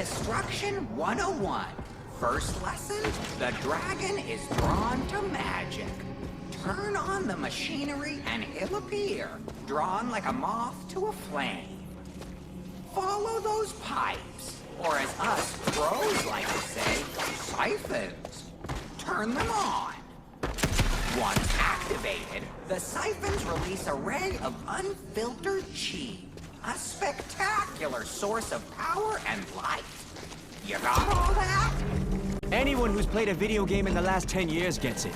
Destruction 101. First lesson, the dragon is drawn to magic. Turn on the machinery and he'll appear, drawn like a moth to a flame. Follow those pipes, or as us pros like to say, siphons. Turn them on. Once activated, the siphons release a ray of unfiltered chi, a spectacular source of power and light. You got all that? Anyone who's played a video game in the last 10 years gets it.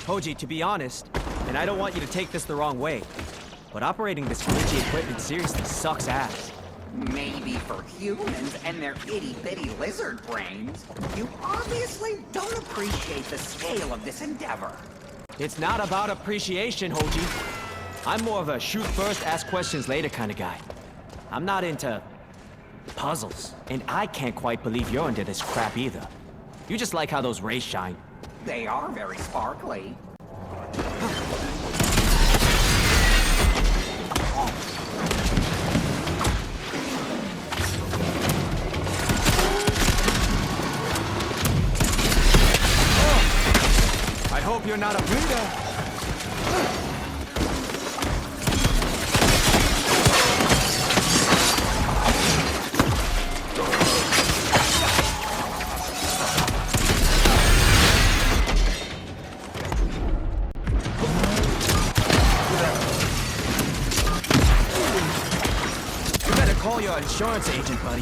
Hoji, to be honest, and I don't want you to take this the wrong way, but operating this glitchy equipment seriously sucks ass. Maybe for humans and their itty-bitty lizard brains, you obviously don't appreciate the scale of this endeavor. It's not about appreciation, Hoji. I'm more of a shoot first, ask questions later kind of guy. I'm not into puzzles, and I can't quite believe you're into this crap either. You just like how those rays shine. They are very sparkly. I hope you're not a breeder. You better call your insurance agent, buddy.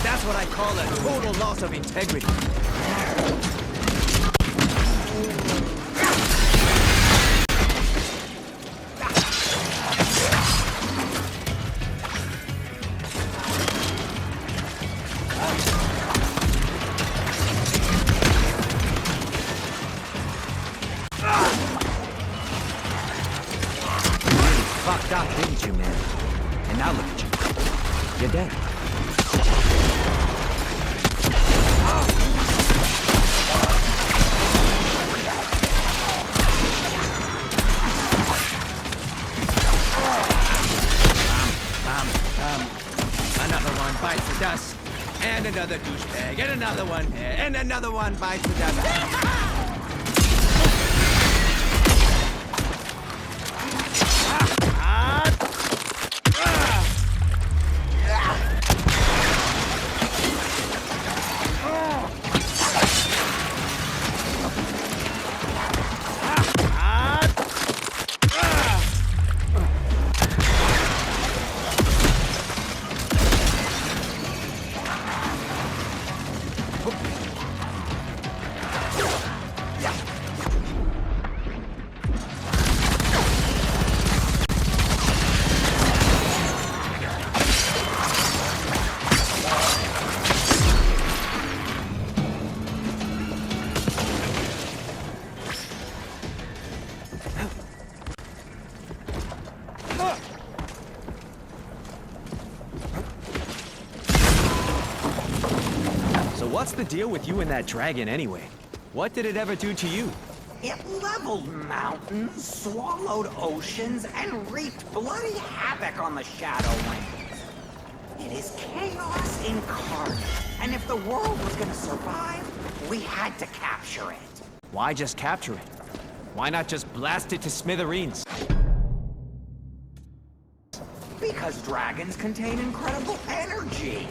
That's what I call a total loss of integrity. Fucked up, didn't you, man? And now look at you. You're dead. Another one bites the dust. And another douchebag. And another one. And another one bites the dust. What's the deal with you and that dragon anyway? What did it ever do to you? It leveled mountains, swallowed oceans, and wreaked bloody havoc on the Shadowlands. It is chaos incarnate, and if the world was gonna survive, we had to capture it. Why just capture it? Why not just blast it to smithereens? Because dragons contain incredible energy.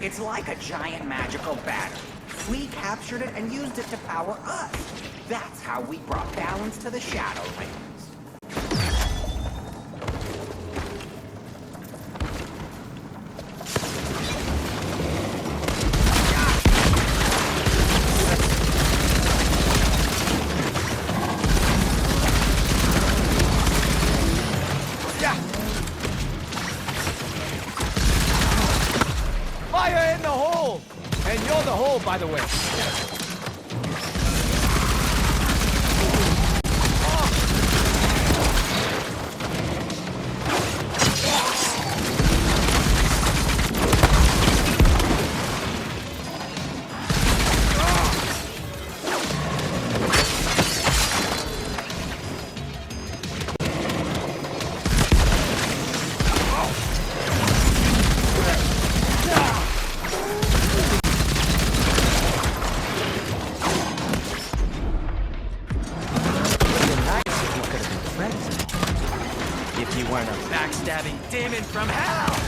It's like a giant magical battery. We captured it and used it to power us. That's how we brought balance to the Shadowlands. Fire in the hole! And you're the hole, by the way. backstabbing demon from hell!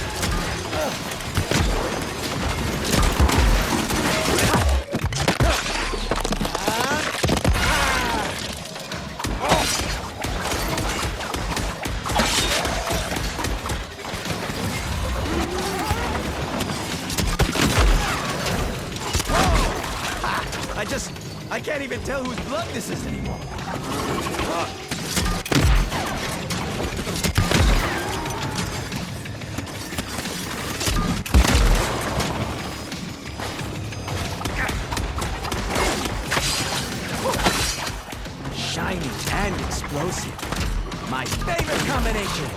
I can't even tell whose blood this is anymore. Shiny and explosive. My favorite combination.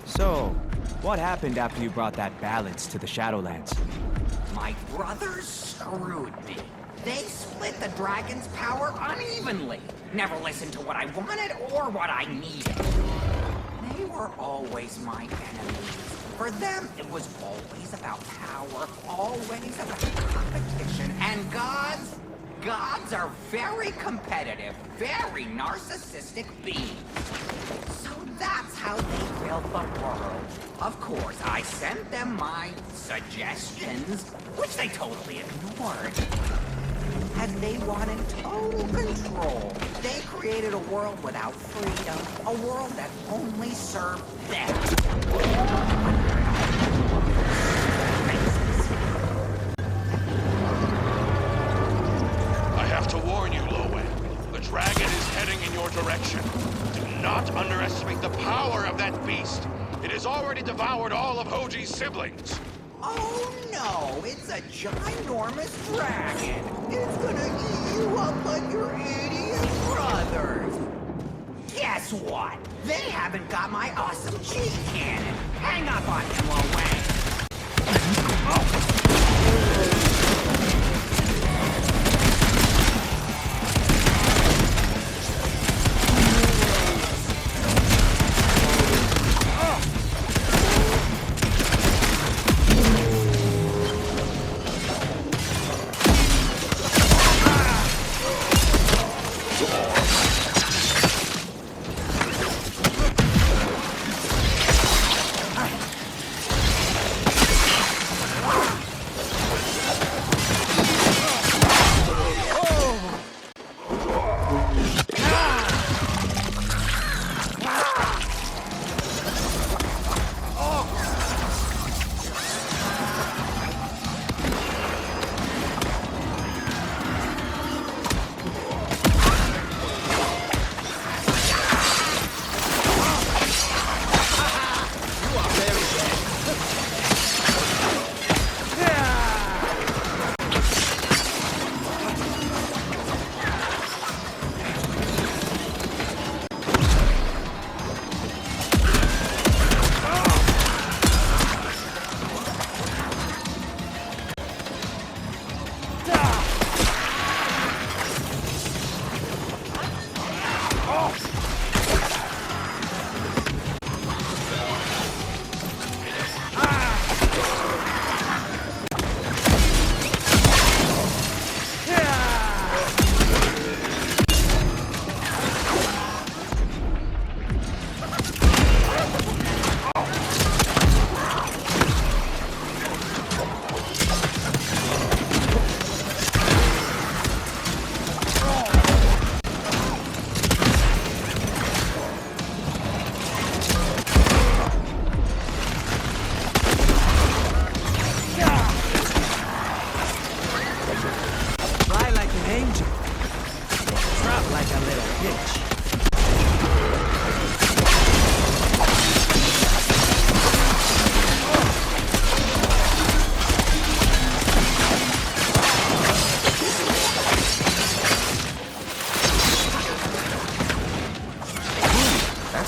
So, what happened after you brought that balance to the Shadowlands? My brothers screwed me. They split the dragon's power unevenly. Never listened to what I wanted or what I needed. They were always my enemies. For them, it was always about power, always about competition. And gods? Gods are very competitive, very narcissistic beings. So that's how they built the world. Of course, I sent them my suggestions, which they totally ignored. And they wanted total control. They created a world without freedom, a world that only served them. I have to warn you, Lowen. The dragon is heading in your direction. Do not underestimate the power of that beast. It has already devoured all of Hoji's siblings. Oh no, it's a ginormous dragon. It's gonna eat you up like your idiot brothers. Guess what? They haven't got my awesome G-cannon. Hang up on him, Lowen.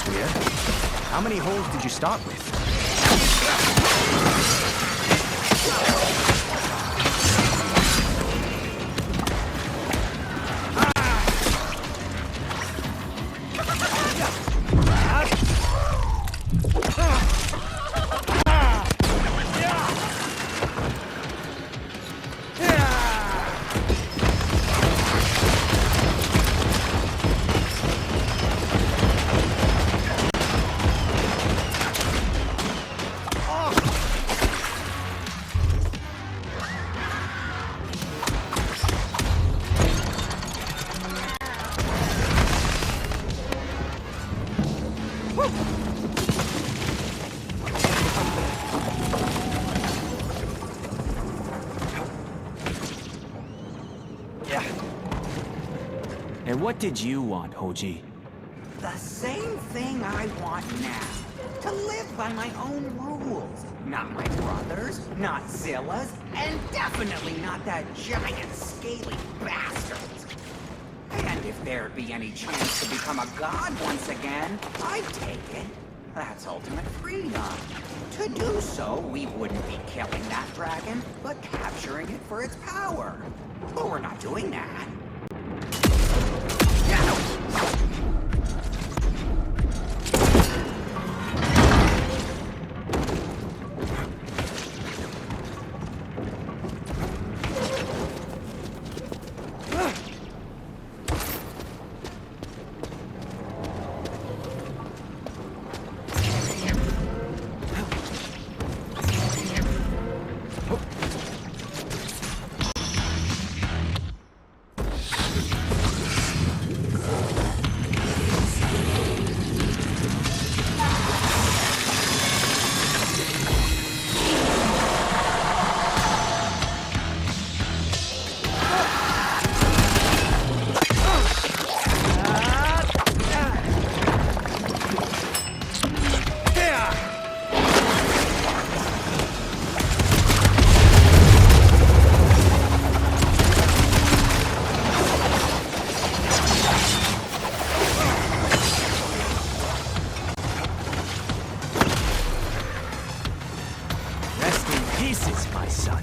That's weird. How many holes did you start with? And what did you want, Hoji? The same thing I want now. To live by my own rules. Not my brother's, not Zilla's, and definitely not that giant scaly bastard's. And if there'd be any chance to become a god once again, I'd take it. That's ultimate freedom. To do so, we wouldn't be killing that dragon, but capturing it for its power. But we're not doing that. Pieces, my son.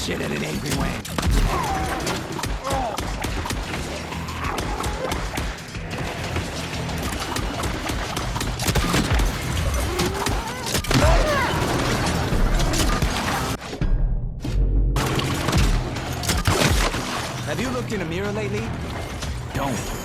Shit at an angry Wang. Have you looked in a mirror lately? Don't.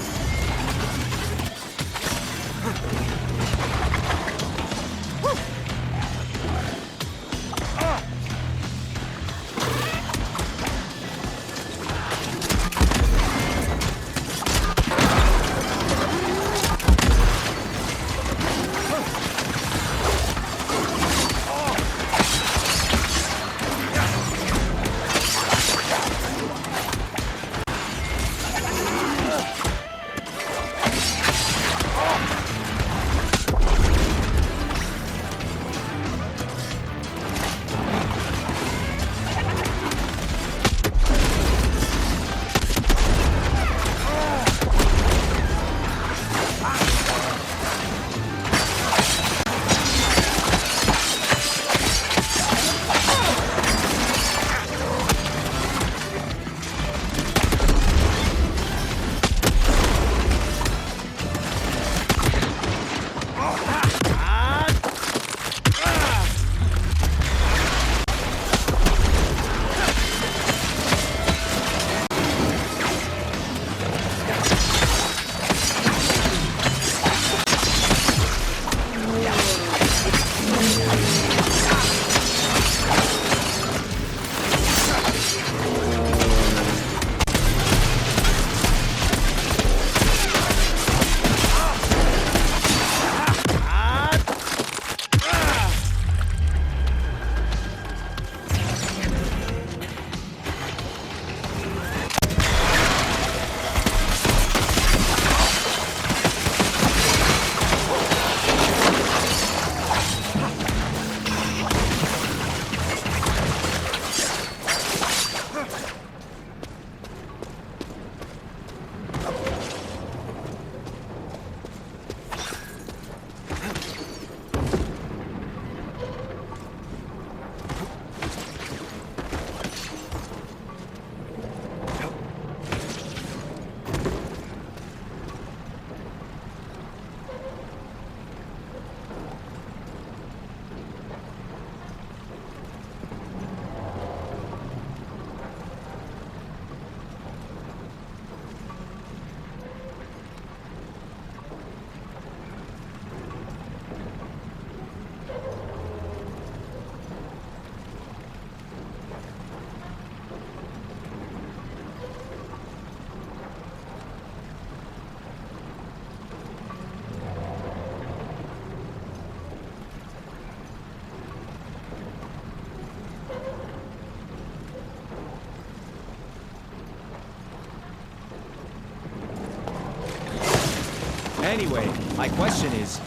Anyway, my question is,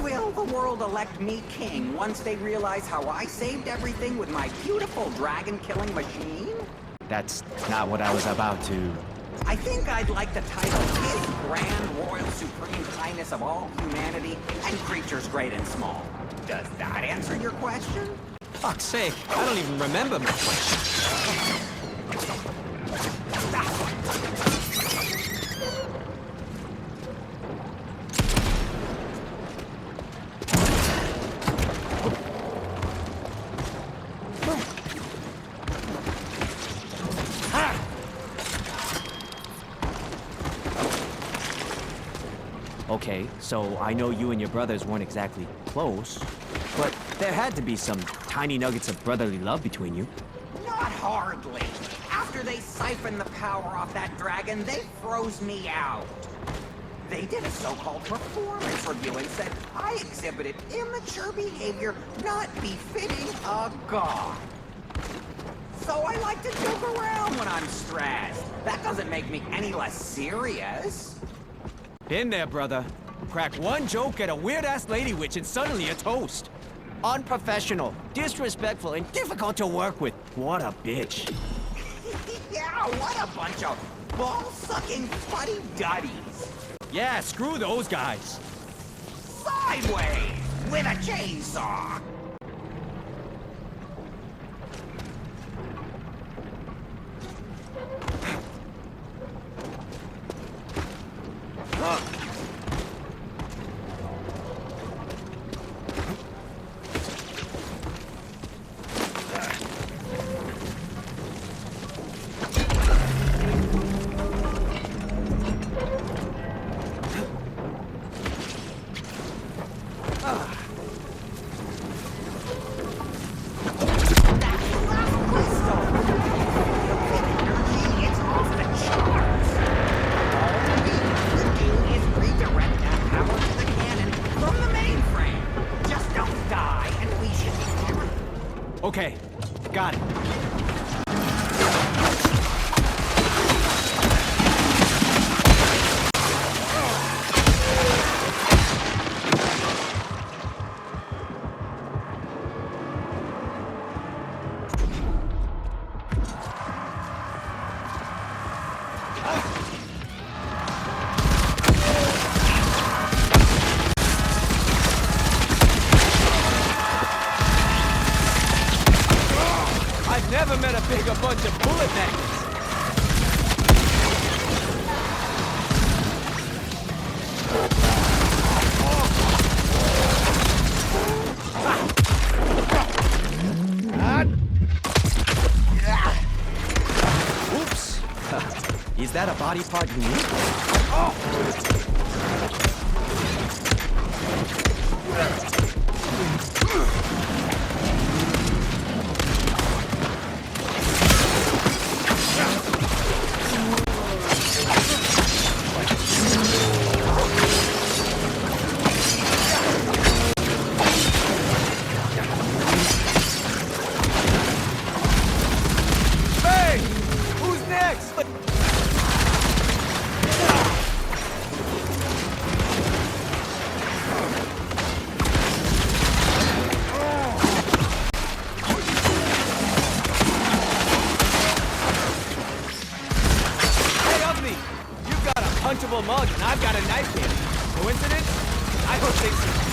Will the world elect me king once they realize how I saved everything with my beautiful dragon-killing machine? that's not what I was about to... I think I'd like the title His Grand Royal Supreme Highness of all humanity and creatures great and small. Does that answer your question? Fuck's sake, I don't even remember my question. Okay, so I know you and your brothers weren't exactly close, but there had to be some tiny nuggets of brotherly love between you. Not hardly. After they siphoned the power off that dragon, they froze me out. They did a so-called performance review and said I exhibited immature behavior not befitting a god. So I like to joke around when I'm stressed. That doesn't make me any less serious. Been there, brother. Crack one joke at a weird-ass lady witch and suddenly a toast. Unprofessional, disrespectful, and difficult to work with. What a bitch. Yeah, what a bunch of ball-sucking fuddy-duddies. Yeah, screw those guys. Sideways with a chainsaw. Okay, got it. I've never met a bigger bunch of bullet magnets. Oops. Is that a body part you need? Hey! Who's next? Hey, Ugly! You've got a punchable mug and I've got a knife here. Coincidence? I don't think so.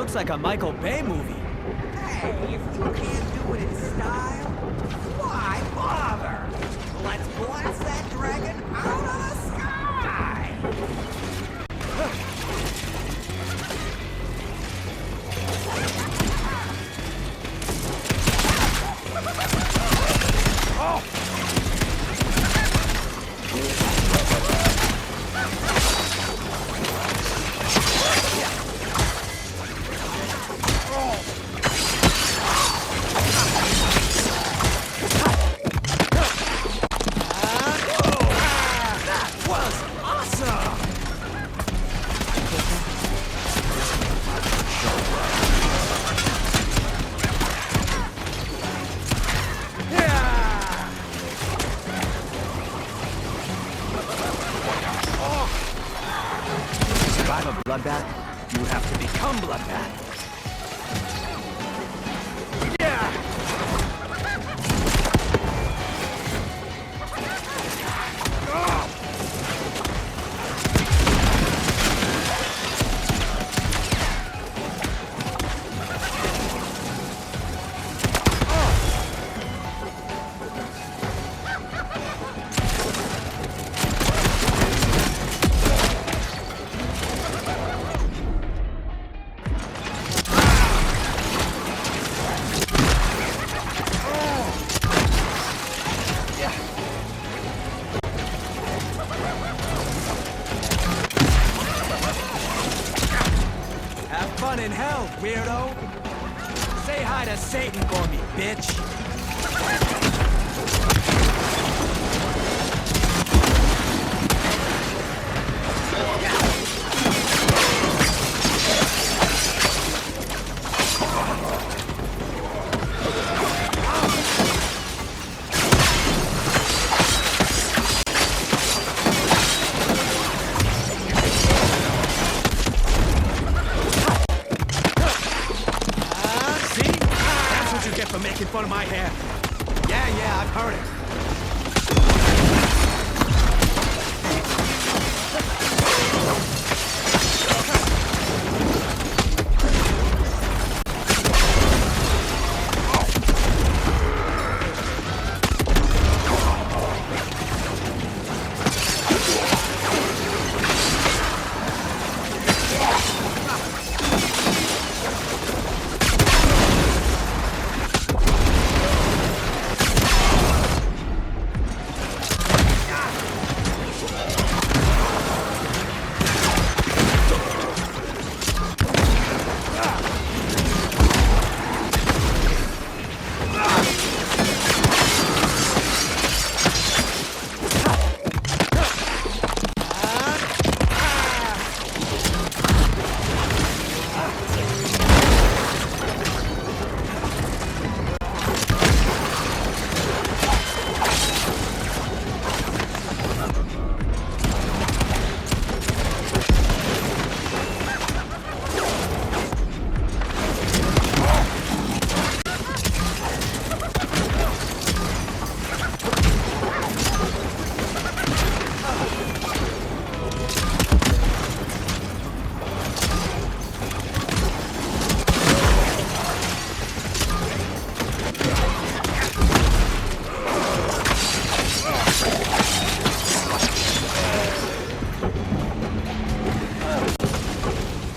looks like a Michael Bay movie. Hey, if you can't do it in style, why bother? Let's blast that dragon out of the sky! Survive a bloodbath, you have to become bloodbath. Have fun in hell, weirdo! Say hi to Satan for me, bitch! See? That's what you get for making fun of my hair. Yeah, I've heard it.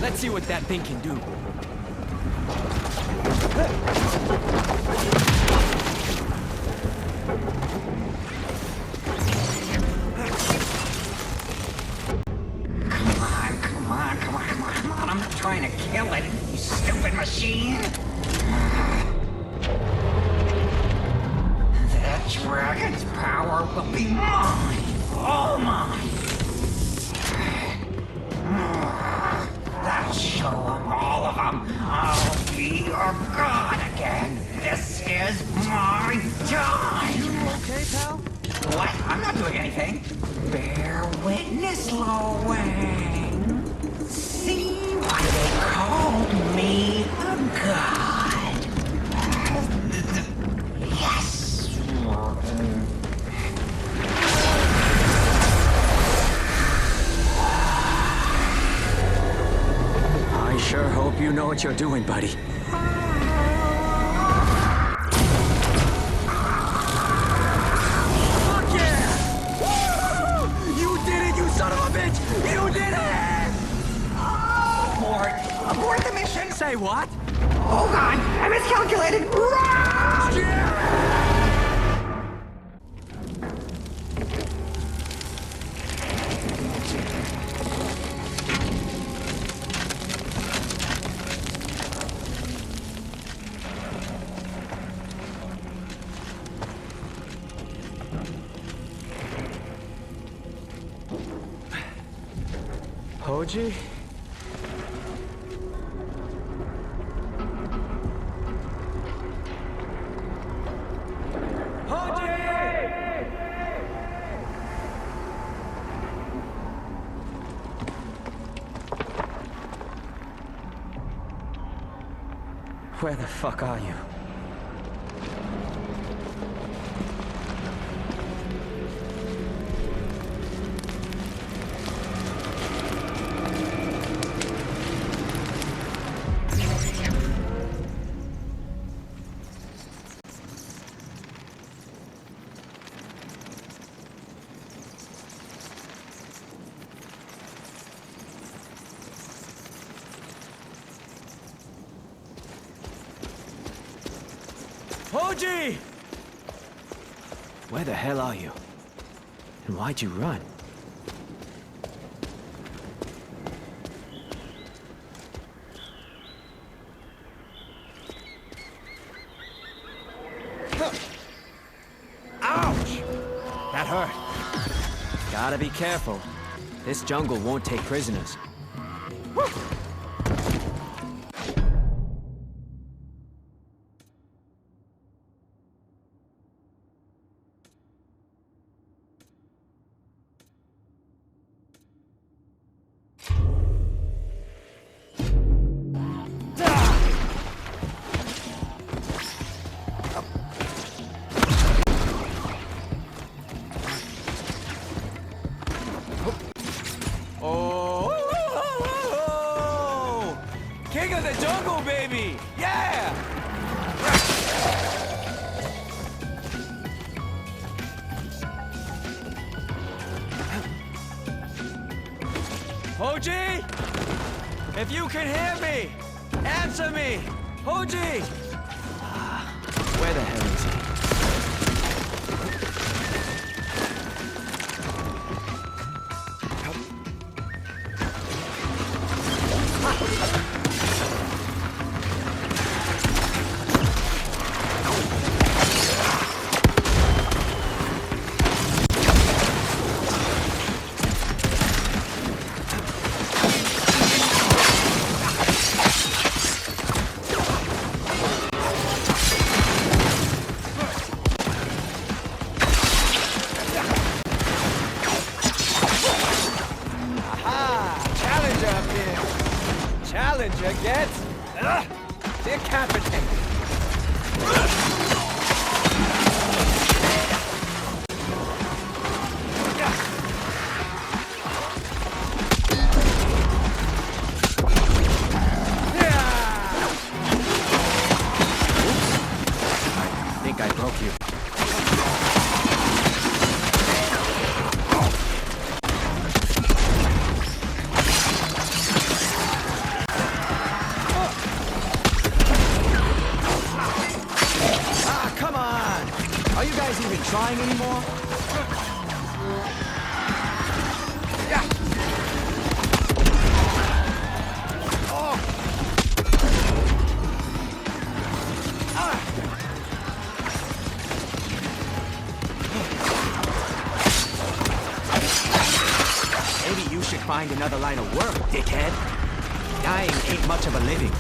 Let's see what that thing can do. Come on, I'm not trying to kill it, you stupid machine! That dragon's power will be mine! All mine! That'll show them, all of them! I'll be your god again! This is my time! You okay, pal? What? I'm not doing anything. Bear witness, Lo Wang. See why they called me a god. Yes. I sure hope you You know what you're doing, buddy. Fuck yeah! Woo! You did it, you son of a bitch! You did it! Abort! Abort the mission! Say what? Hold on! I miscalculated! Run! Hoji? Where the fuck are you? Hoji! Where the hell are you? And why'd you run? Ouch! That hurt. Gotta be careful. This jungle won't take prisoners. Woo! King of the jungle, baby! Yeah! Hoji! If you can hear me, answer me! Hoji! Where the hell is he? Challenger gets decapitated. I think I broke you. Are you guys even trying anymore? Maybe you should find another line of work, dickhead. Dying ain't much of a living.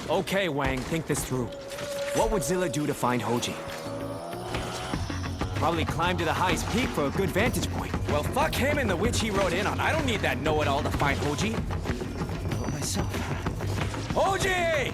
Okay, Wang, think this through. What would Zilla do to find Hoji? Probably climb to the highest peak for a good vantage point. Well, fuck him and the witch he rode in on. I don't need that know-it-all to find Hoji. I'll do it myself. Hoji!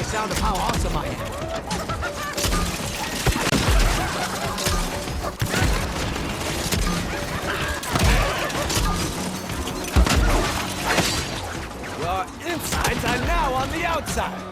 Sound of how awesome I am. Your insides are now on the outside.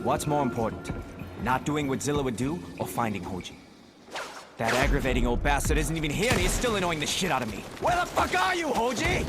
What's more important? Not doing what Zilla would do, or finding Hoji? That aggravating old bastard isn't even here and he's still annoying the shit out of me. Where the fuck are you, Hoji?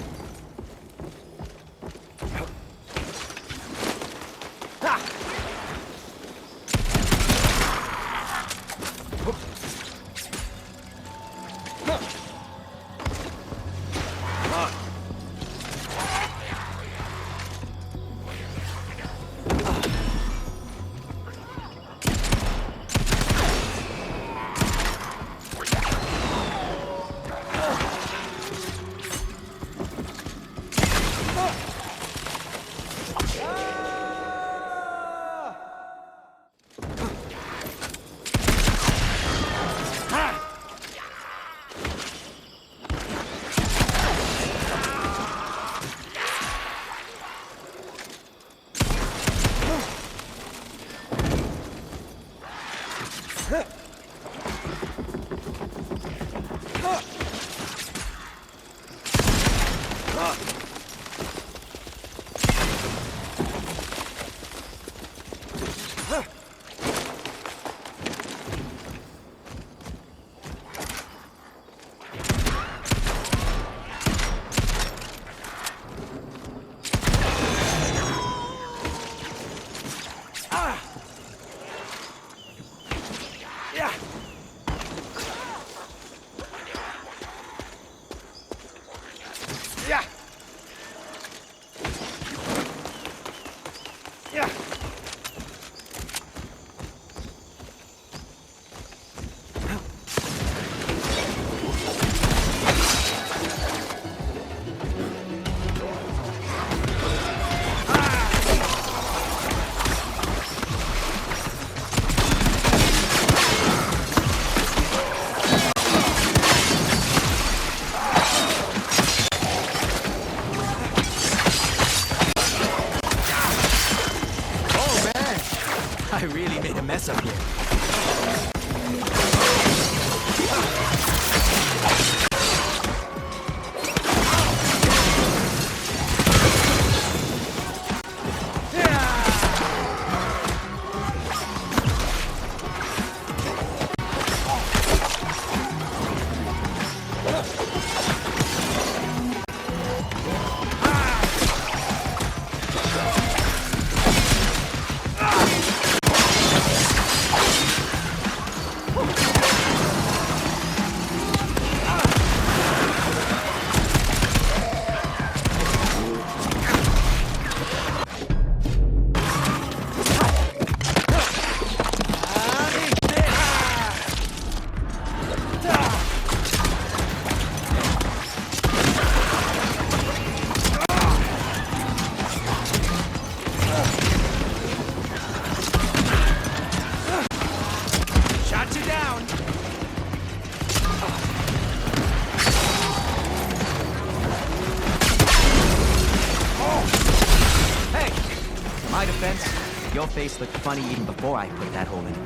I really made a mess up here. Your face looked funny even before I put that hole in it.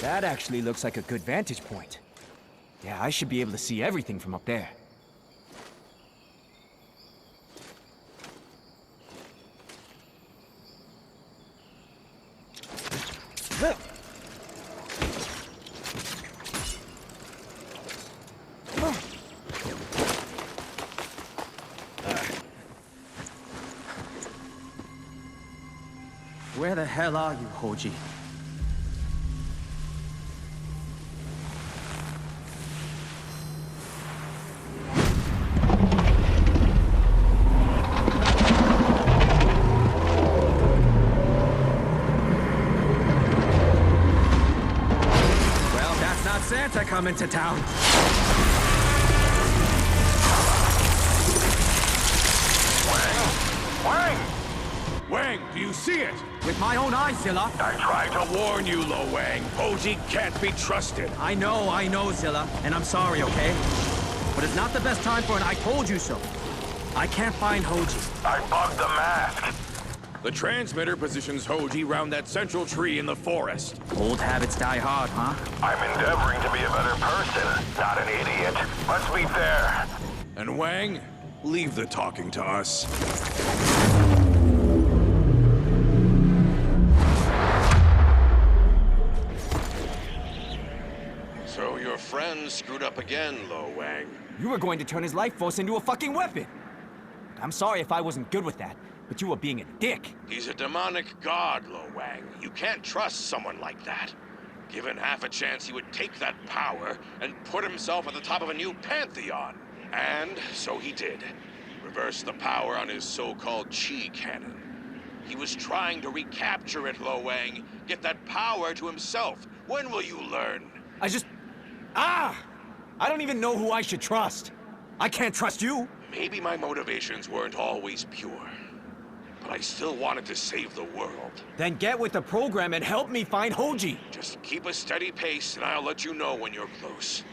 That actually looks like a good vantage point. Yeah, I should be able to see everything from up there. Where the hell are you, Hoji? Santa coming to town. Wang! Wang, do you see it? With my own eyes, Zilla. I tried to warn you, Lo Wang. Hoji can't be trusted. I know, Zilla. And I'm sorry, okay? But it's not the best time for an I told you so. I can't find Hoji. I bugged the mask. The transmitter positions Hoji round that central tree in the forest. Old habits die hard, huh? I'm endeavoring to be a better person, not an idiot. Let's meet there. And Wang, leave the talking to us. So your friend screwed up again, Lo Wang. You were going to turn his life force into a fucking weapon. I'm sorry if I wasn't good with that, but you were being a dick. He's a demonic god, Lo Wang. You can't trust someone like that. Given half a chance, he would take that power and put himself at the top of a new pantheon. And so he did. Reverse the power on his so-called chi cannon. He was trying to recapture it, Lo Wang. Get that power to himself. When will you learn? I don't even know who I should trust. I can't trust you. Maybe my motivations weren't always pure. but I still wanted to save the world. Then get with the program and help me find Hoji. Just keep a steady pace, and I'll let you know when you're close.